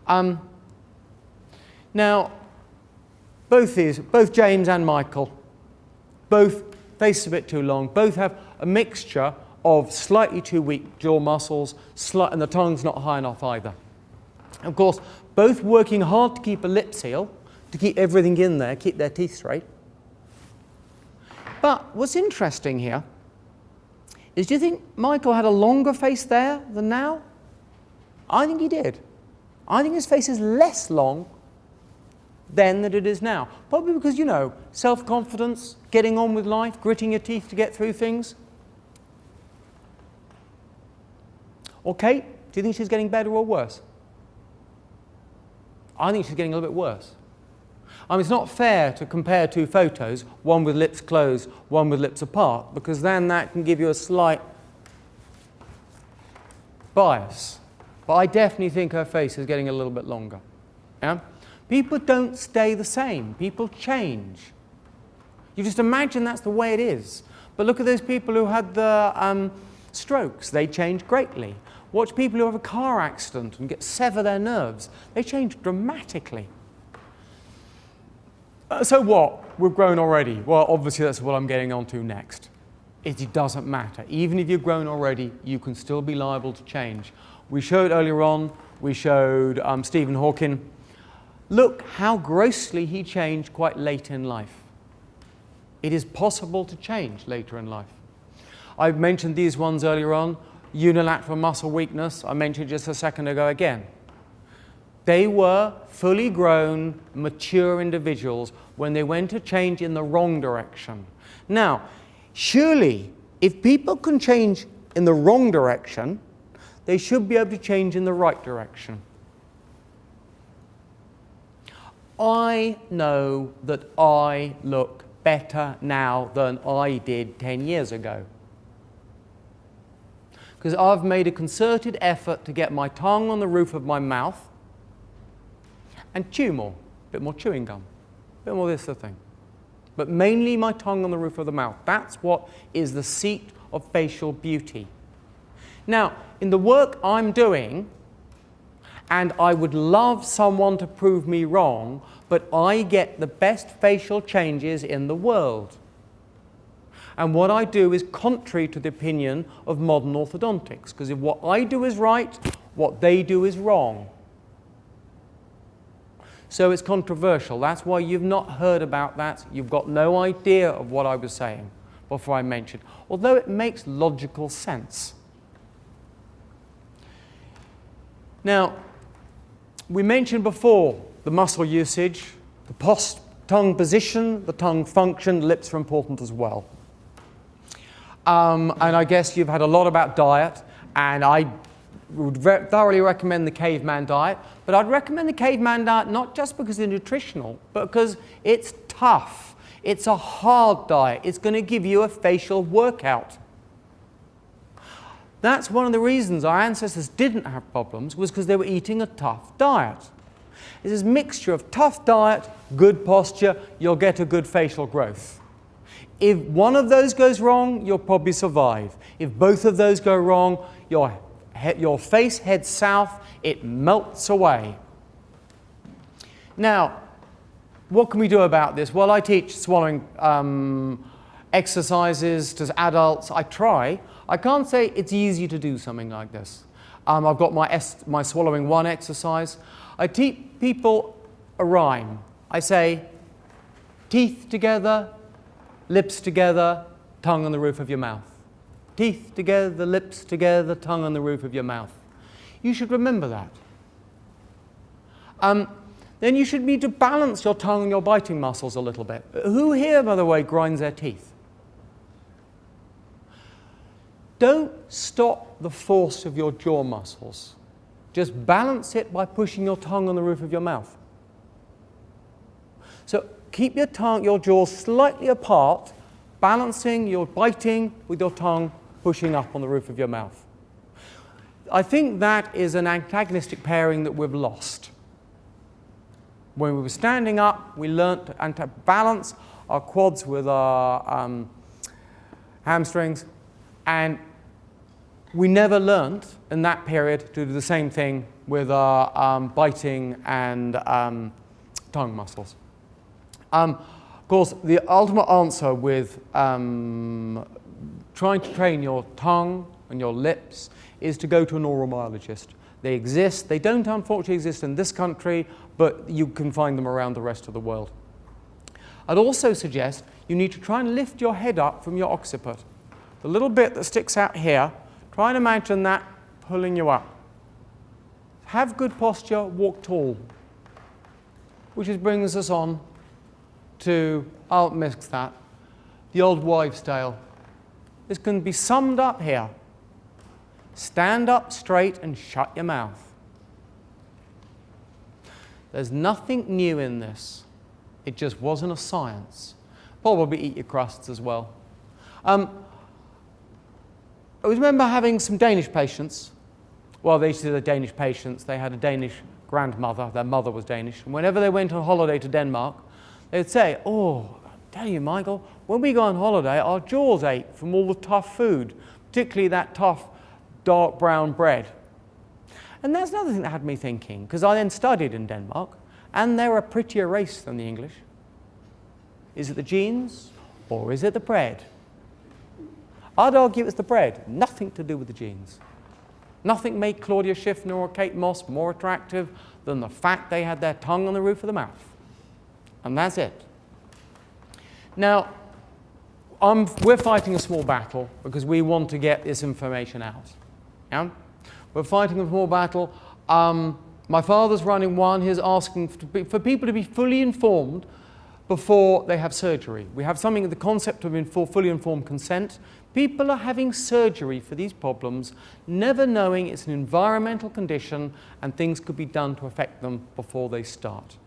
Now, both James and Michael, both faces a bit too long, both have a mixture of slightly too weak jaw muscles, and the tongue's not high enough either. Of course, both working hard to keep a lip seal, to keep everything in there, keep their teeth straight. But what's interesting here is, do you think Michael had a longer face there than now? I think he did. I think his face is less long then than it is now. Probably because, you know, self-confidence, getting on with life, gritting your teeth to get through things. Or Kate, do you think she's getting better or worse? I think she's getting a little bit worse. I mean, it's not fair to compare two photos, one with lips closed, one with lips apart, because then that can give you a slight bias. But I definitely think her face is getting a little bit longer. Yeah? People don't stay the same. People change. You just imagine that's the way it is. But look at those people who had the strokes. They change greatly. Watch people who have a car accident and sever their nerves. They change dramatically. So what? We've grown already. Well, obviously that's what I'm getting on to next. It doesn't matter. Even if you've grown already, you can still be liable to change. We showed earlier on, we showed Stephen Hawking. Look how grossly he changed quite late in life. It is possible to change later in life. I've mentioned these ones earlier on. Unilateral muscle weakness, I mentioned just a second ago again. They were fully grown, mature individuals when they went to change in the wrong direction. Now, surely, if people can change in the wrong direction, they should be able to change in the right direction. I know that I look better now than I did 10 years ago. Because I've made a concerted effort to get my tongue on the roof of my mouth and chew more, a bit more chewing gum, a bit more this sort of thing. But mainly my tongue on the roof of the mouth. That's what is the seat of facial beauty. Now, in the work I'm doing, and I would love someone to prove me wrong, but I get the best facial changes in the world. And what I do is contrary to the opinion of modern orthodontics, because if what I do is right, what they do is wrong. So it's controversial. That's why you've not heard about that. You've got no idea of what I was saying before I mentioned, although it makes logical sense. Now, we mentioned before the muscle usage, the tongue position, the tongue function, lips are important as well. And I guess you've had a lot about diet, and I would thoroughly recommend the caveman diet, but I'd recommend the caveman diet not just because it's nutritional, but because it's tough. It's a hard diet. It's going to give you a facial workout. That's one of the reasons our ancestors didn't have problems, was because they were eating a tough diet. It's this mixture of tough diet, good posture, you'll get a good facial growth. If one of those goes wrong, you'll probably survive. If both of those go wrong, your face heads south, it melts away. Now, what can we do about this? Well, I teach swallowing exercises to adults. I try. I can't say it's easy to do something like this. I've got my swallowing 1 exercise. I teach people a rhyme. I say, teeth together, lips together, tongue on the roof of your mouth. Teeth together, lips together, tongue on the roof of your mouth. You should remember that. Then you should need to balance your tongue and your biting muscles a little bit. Who here, by the way, grinds their teeth? Don't stop the force of your jaw muscles. Just balance it by pushing your tongue on the roof of your mouth. So keep your jaws slightly apart, balancing your biting with your tongue pushing up on the roof of your mouth. I think that is an antagonistic pairing that we've lost. When we were standing up, we learnt to balance our quads with our hamstrings, and we never learnt in that period to do the same thing with our biting and tongue muscles. Of course, the ultimate answer with trying to train your tongue and your lips is to go to an oromyologist. They exist. They don't unfortunately exist in this country, but you can find them around the rest of the world. I'd also suggest you need to try and lift your head up from your occiput. The little bit that sticks out here, try and imagine that pulling you up. Have good posture, walk tall. Which brings us on to, I'll mix that, the old wives' tale. This can be summed up here. Stand up straight and shut your mouth. There's nothing new in this. It just wasn't a science. Probably eat your crusts as well. I remember having some Danish patients. Well, they used to be the Danish patients. They had a Danish grandmother. Their mother was Danish. And whenever they went on holiday to Denmark, they'd say, "Oh, I tell you, Michael, when we go on holiday, our jaws ache from all the tough food, particularly that tough dark brown bread." And that's another thing that had me thinking, because I then studied in Denmark, and they're a prettier race than the English. Is it the genes, or is it the bread? I'd argue it's the bread, nothing to do with the genes. Nothing made Claudia Schiffer or Kate Moss more attractive than the fact they had their tongue on the roof of the mouth. And that's it. Now, we're fighting a small battle because we want to get this information out. Yeah? We're fighting a small battle. My father's running one. He's asking for people to be fully informed before they have surgery. We have something, the concept of fully informed consent. People are having surgery for these problems, never knowing it's an environmental condition and things could be done to affect them before they start.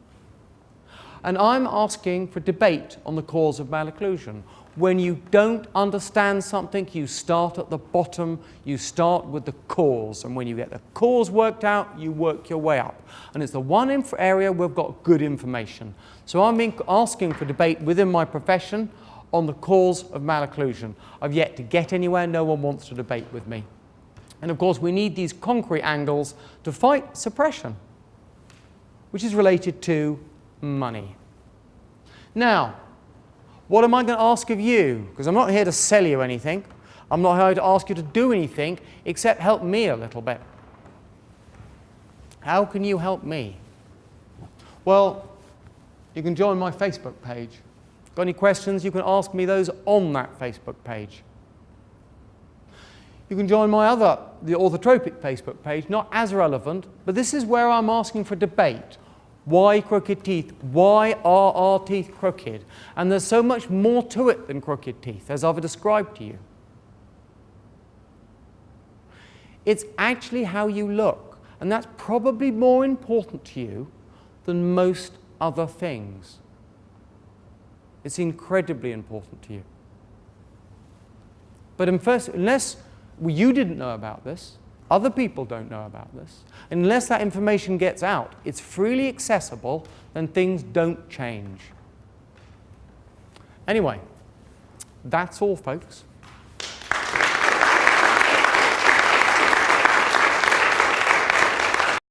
And I'm asking for debate on the cause of malocclusion. When you don't understand something, you start at the bottom, you start with the cause. And when you get the cause worked out, you work your way up. And it's the one area where we've got good information. So I'm asking for debate within my profession on the cause of malocclusion. I've yet to get anywhere, no one wants to debate with me. And of course, we need these concrete angles to fight suppression, which is related to money. Now, what am I going to ask of you? Because I'm not here to sell you anything. I'm not here to ask you to do anything except help me a little bit. How can you help me? Well, you can join my Facebook page. Got any questions, you can ask me those on that Facebook page. You can join the Orthotropic Facebook page, not as relevant, but this is where I'm asking for debate. Why crooked teeth? Why are our teeth crooked? And there's so much more to it than crooked teeth, as I've described to you. It's actually how you look, and that's probably more important to you than most other things. It's incredibly important to you. But unless you didn't know about this, other people don't know about this, unless that information gets out, it's freely accessible, then things don't change. Anyway, that's all, folks.